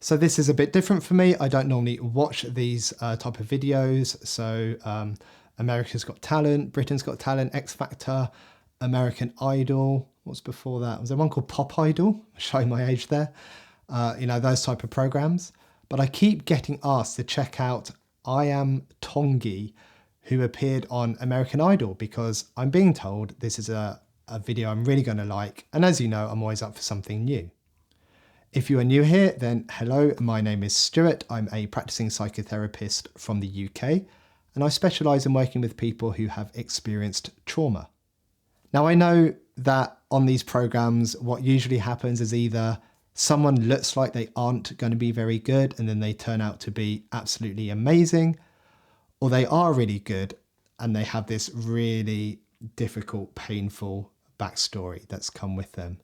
So this is a bit different for me. I don't normally watch these type of videos. So America's Got Talent, Britain's Got Talent, X Factor, American Idol. What's before that? Was there one called Pop Idol? Showing my age there. You know, those type of programs. But I keep getting asked to check out Iam Tongi, who appeared on American Idol, because I'm being told this is a video I'm really going to like. And as you know, I'm always up for something new. If you are new here, then hello, my name is Stuart. I'm a practicing psychotherapist from the UK, and I specialise in working with people who have experienced trauma. Now, I know that on these programs, what usually happens is either someone looks like they aren't going to be very good and then they turn out to be absolutely amazing, or they are really good and they have this really difficult, painful backstory that's come with them.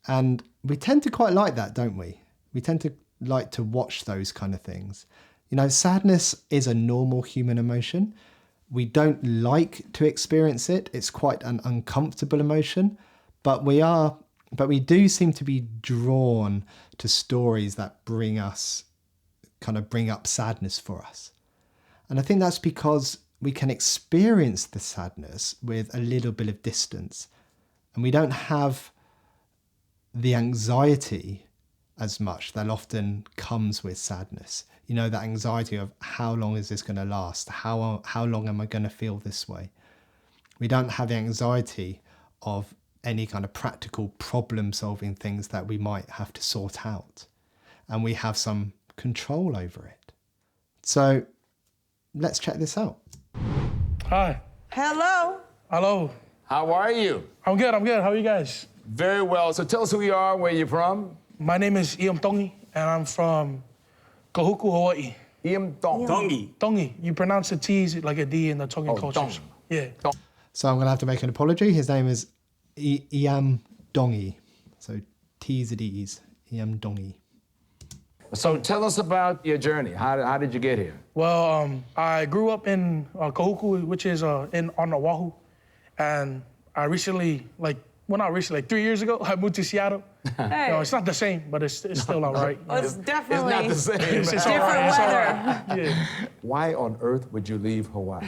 And we tend to quite like that, don't we? We tend to like to watch those kind of things. You know, sadness is a normal human emotion. We don't like to experience it. It's quite an uncomfortable emotion, but we do seem to be drawn to stories that bring up sadness for us. And I think that's because we can experience the sadness with a little bit of distance, and we don't have the anxiety as much that often comes with sadness. You know, that anxiety of how long is this going to last? How long am I going to feel this way? We don't have the anxiety of any kind of practical problem solving things that we might have to sort out. And we have some control over it. So let's check this out. Hi. Hello. Hello. How are you? I'm good. How are you guys? Very well. So tell us who you are, where you're from. My name is Iam Tongi, and I'm from Kahuku, Hawaii. Iam Tongi. Tongi. You pronounce the T's like a D in the Tongan culture. Tong. Yeah. Tong. So I'm going to have to make an apology. His name is Iam Tongi. So T's and E's. Iam Tongi. So tell us about your journey. How did you get here? Well, I grew up in Kahuku, which is on Oahu, and I recently, like 3 years ago, I moved to Seattle. Hey. No, it's not the same, but it's still all right. Well, it's definitely It's not the same. It's different all right, it's all weather. right. Yeah. Why on earth would you leave Hawaii?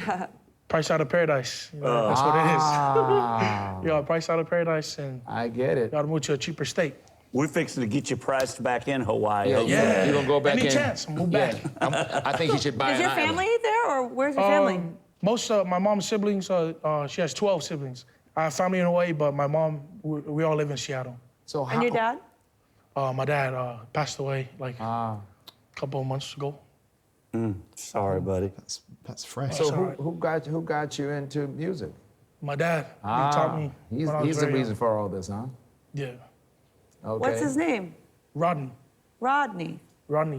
Price out of paradise. You know, that's what it is. Yeah, price out of paradise, and I get it. gotta move to a cheaper state. We're fixing to get you priced back in Hawaii. Yeah. You're gonna go back Any in? chance, move back. I think you should buy Is an your island. family there, or where's your family? Most of my mom's siblings, she has 12 siblings. I have family in Hawaii, but my mom, we all live in Seattle. So And your dad? My dad passed away like a couple of months ago. Sorry, buddy. That's fresh. So Sorry. who got you into music? My dad, he taught me. He's when I was the very reason young. for all this, huh? Yeah. Okay. What's his name? Rodney, Rodney.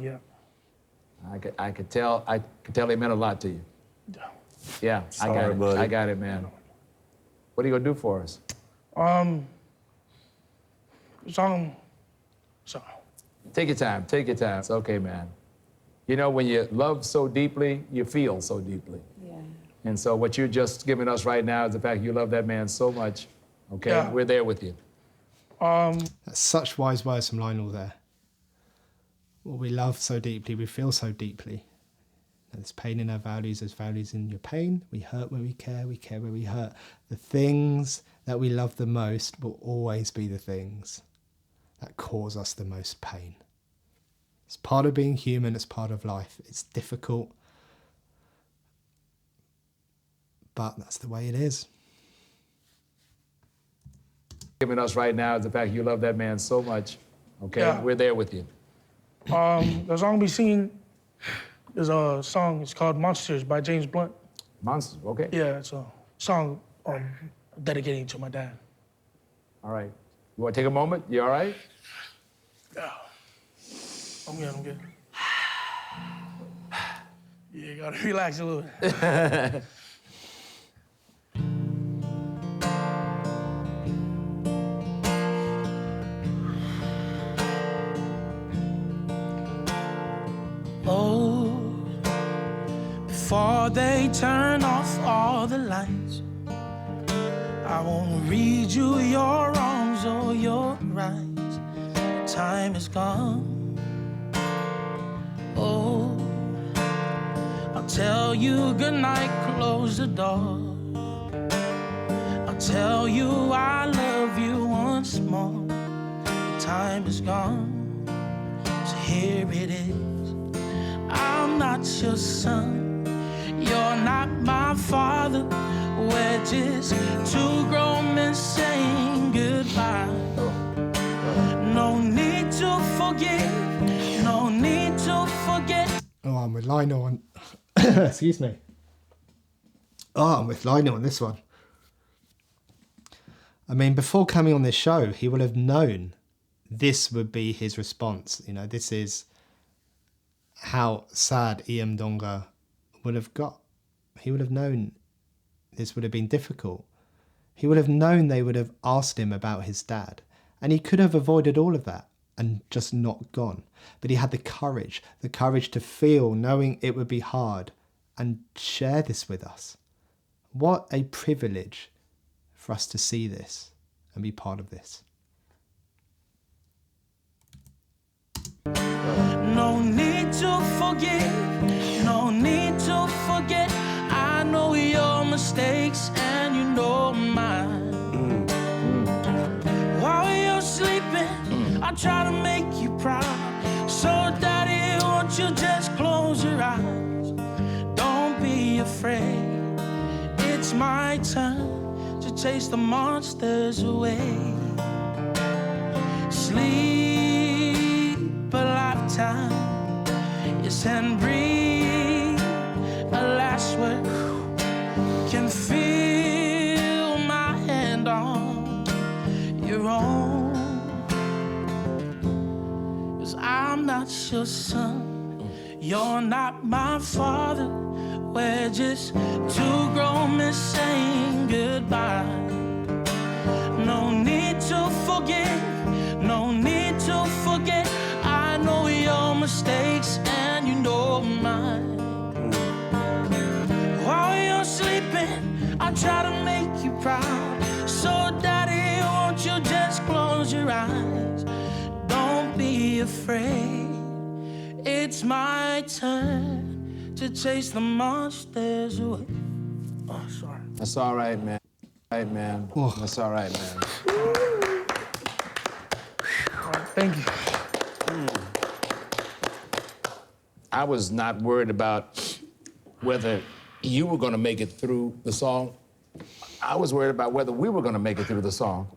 yeah. I could tell he meant a lot to you. Yeah. Yeah, I got Sorry, it. buddy. I got it, man. What are you gonna do for us? So, Take your time. Take your time. It's okay, man. You know, when you love so deeply, you feel so deeply. Yeah. And so what you're just giving us right now is the fact you love that man so much. Okay, Yeah. we're there with you. That's such wise words from Lionel there. What we love so deeply, we feel so deeply. There's pain in our values, there's values in your pain. We hurt where we care where we hurt. The things that we love the most will always be the things that cause us the most pain. It's part of being human, it's part of life. It's difficult, but that's the way it is. Giving us right now is the fact you love that man so much. Okay, Yeah. we're there with you. the song we sing is a song, it's called Monsters by James Blunt. Monsters, okay? Yeah, it's a song dedicating to my dad. All right. You want to take a moment? You all right? Yeah. I'm good. Yeah, you gotta relax a little bit. Oh, before they turn off all the lights, I won't read you your wrongs or your rights. Time is gone. I'll tell you goodnight, close the door. I'll tell you I love you once more. The time is gone, so here it is. I'm not your son, you're not my father. We're just two grown men saying goodbye. No need to forgive, no need to forget. Oh, I'm with Lionel on. Excuse me. Oh, I'm with Lionel on this one. I mean, before coming on this show, he will have known this would be his response. You know, this is how sad Iam Tongi would have got. He would have known this would have been difficult. He would have known they would have asked him about his dad. And he could have avoided all of that and just not gone. But he had the courage to feel, knowing it would be hard, and share this with us. What a privilege for us to see this and be part of this. No need to forgive, no need to forget. I know your mistakes and you know mine. While you're sleeping, I try to make you proud. So daddy, won't you just close your eyes? Don't be afraid, it's my turn to chase the monsters away. Sleep a lifetime, yes, and breathe a last word. Can feel my hand on your own. 'Cause I'm not your son, you're not my father. We're just two grown men saying goodbye. No need to forgive, no need to forget. I know your mistakes and you know mine. While you're sleeping, I try to make you proud. So daddy, won't you just close your eyes? Don't be afraid, it's my turn to chase the monsters away. Oh, sorry. That's all right, man. All right, man. Oh. That's all right, man. All right, thank you. I was not worried about whether you were going to make it through the song. I was worried about whether we were going to make it through the song.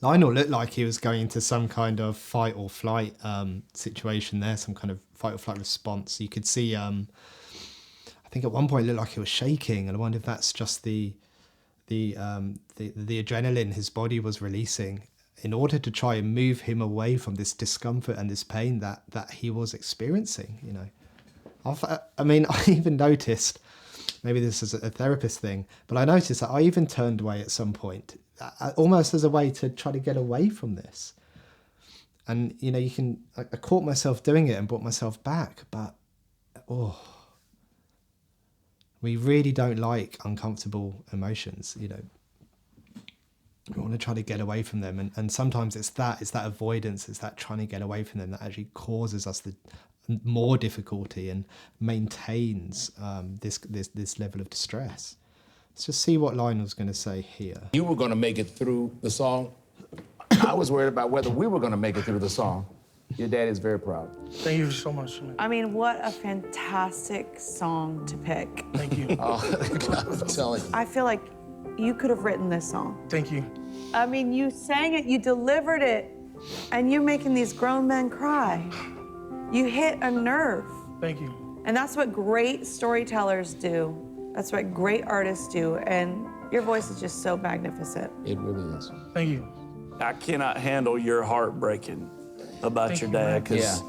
Lionel looked like he was going into some kind of fight or flight situation there, some kind of fight or flight response. You could see, I think at one point it looked like he was shaking, and I wonder if that's just the adrenaline his body was releasing in order to try and move him away from this discomfort and this pain that he was experiencing. You know, I mean, I even noticed, maybe this is a therapist thing, but I noticed that I even turned away at some point, almost as a way to try to get away from this. And, you know, I caught myself doing it and brought myself back, but, we really don't like uncomfortable emotions, you know. We want to try to get away from them. And sometimes it's that avoidance, it's that trying to get away from them that actually causes us the more difficulty and maintains this level of distress. Let's just see what Lionel's going to say here. You were going to make it through the song. I was worried about whether we were going to make it through the song. Your dad is very proud. Thank you so much. I mean, what a fantastic song to pick. Thank you. Oh, I'm telling you. I feel like you could have written this song. Thank you. I mean, you sang it, you delivered it, and you're making these grown men cry. You hit a nerve. Thank you. And that's what great storytellers do. That's what great artists do. And your voice is just so magnificent. It really is. Thank you. I cannot handle your heart breaking about Thank your you, dad, man. because,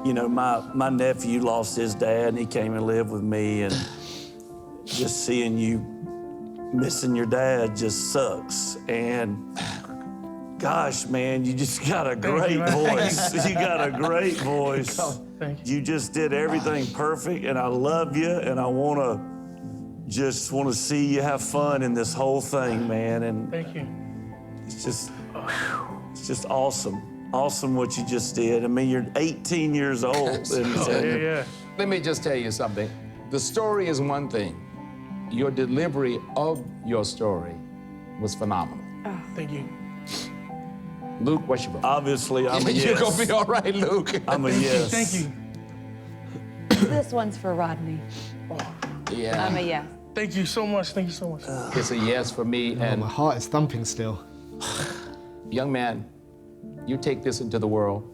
you know, my nephew lost his dad, and he came and lived with me, and just seeing you missing your dad just sucks. And gosh, man, you just got a great voice. You got a great voice. Thank you. You just did everything perfect, and I love you, and I want to see you have fun in this whole thing, man. And Thank you. it's just awesome. Awesome what you just did. I mean, you're 18 years old. And Yeah. Let me just tell you something. The story is one thing. Your delivery of your story was phenomenal. Thank you. Luke, what's your vote? Obviously, I'm a yes. You're gonna be all right, Luke. I'm a yes. Thank you. This one's for Rodney. Yeah. I'm a yes. Thank you so much. Thank you so much. It's a yes for me. Oh, And my heart is thumping still. young man, you take this into the world.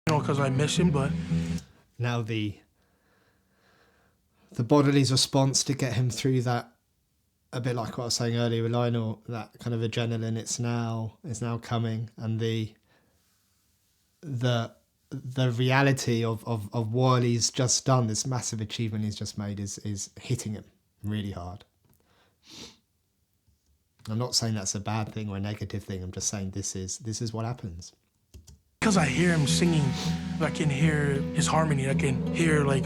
Because I miss him, but Now the body's response to get him through that, a bit like what I was saying earlier with Lionel, that kind of adrenaline, it's now coming, and the reality of what he's just done, this massive achievement he's just made, is hitting him really hard. I'm not saying that's a bad thing or a negative thing. I'm just saying this is what happens. because I hear him singing, I can hear his harmony. I can hear like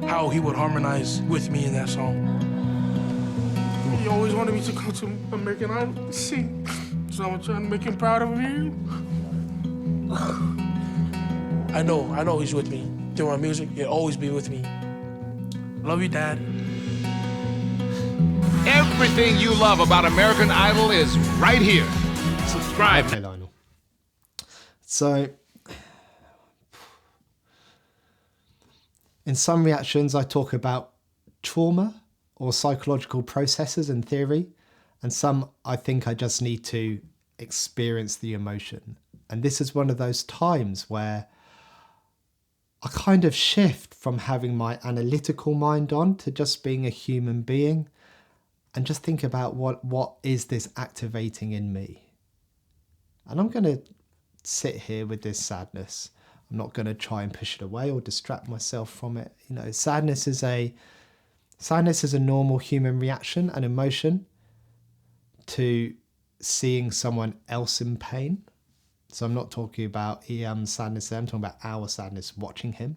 how he would harmonize with me in that song. He always wanted me to go to American Idol to sing, so I'm trying to make him proud of me. I know he's with me. Through my music, he'll always be with me. Love you, Dad. Everything you love about American Idol is right here. Subscribe. Okay, Lionel. So, in some reactions, I talk about trauma or psychological processes and theory, and some I think I just need to experience the emotion. And this is one of those times where I kind of shift from having my analytical mind on to just being a human being and just think about what is this activating in me. And I'm going to sit here with this sadness. I'm not going to try and push it away or distract myself from it. You know, sadness is a normal human reaction and emotion to seeing someone else in pain. So I'm not talking about Iam's sadness there, I'm talking about our sadness watching him.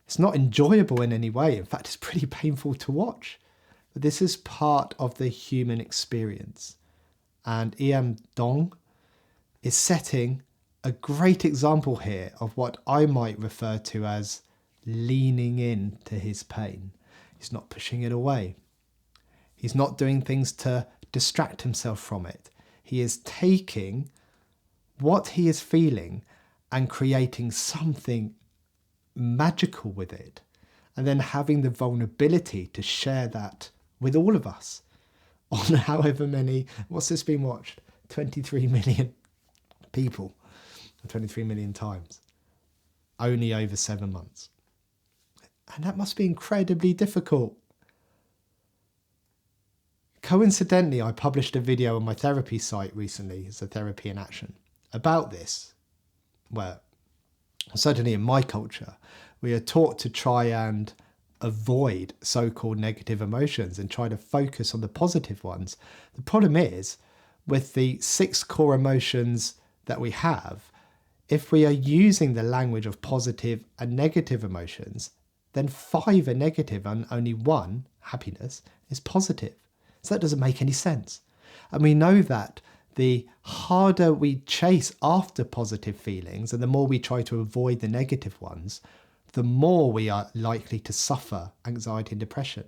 It's not enjoyable in any way. In fact, it's pretty painful to watch. But this is part of the human experience. And Iam Tongi is setting a great example here of what I might refer to as leaning in to his pain. He's not pushing it away. He's not doing things to distract himself from it. He is taking what he is feeling and creating something magical with it, and then having the vulnerability to share that with all of us on however many, what's this been watched? 23 million people, 23 million times, only over 7 months. And that must be incredibly difficult. Coincidentally, I published a video on my therapy site recently, it's a Therapy in Action, about this, where certainly in my culture, we are taught to try and avoid so-called negative emotions and try to focus on the positive ones. The problem is, with the 6 core emotions that we have, if we are using the language of positive and negative emotions, then 5 are negative and only 1, happiness, is positive. So that doesn't make any sense. And we know that the harder we chase after positive feelings and the more we try to avoid the negative ones, the more we are likely to suffer anxiety and depression.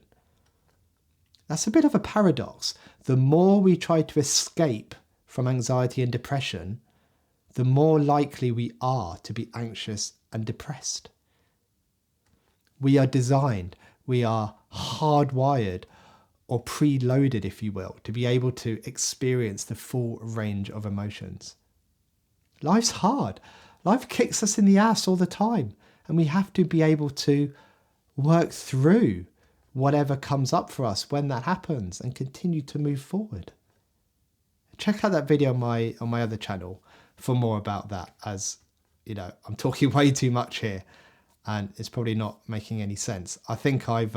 That's a bit of a paradox. The more we try to escape from anxiety and depression, the more likely we are to be anxious and depressed. We are designed, we are hardwired, or preloaded, if you will, to be able to experience the full range of emotions. Life's hard. Life kicks us in the ass all the time, and we have to be able to work through whatever comes up for us when that happens and continue to move forward. Check out that video on my other channel for more about that, as you know, I'm talking way too much here and it's probably not making any sense. I think I've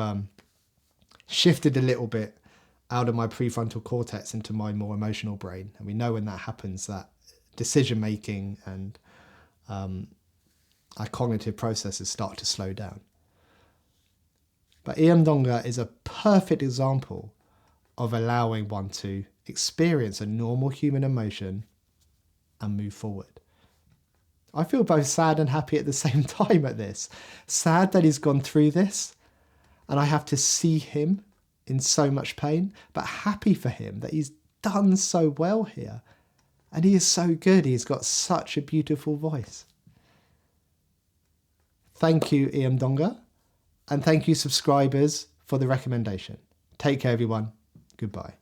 shifted a little bit out of my prefrontal cortex into my more emotional brain. And we know when that happens, that decision making and our cognitive processes start to slow down. But Iam Tongi is a perfect example of allowing one to experience a normal human emotion and move forward. I feel both sad and happy at the same time at this. Sad that he's gone through this and I have to see him in so much pain, but happy for him that he's done so well here. And he is so good. He's got such a beautiful voice. Thank you, Iam Tongi. And thank you, subscribers, for the recommendation. Take care, everyone. Goodbye.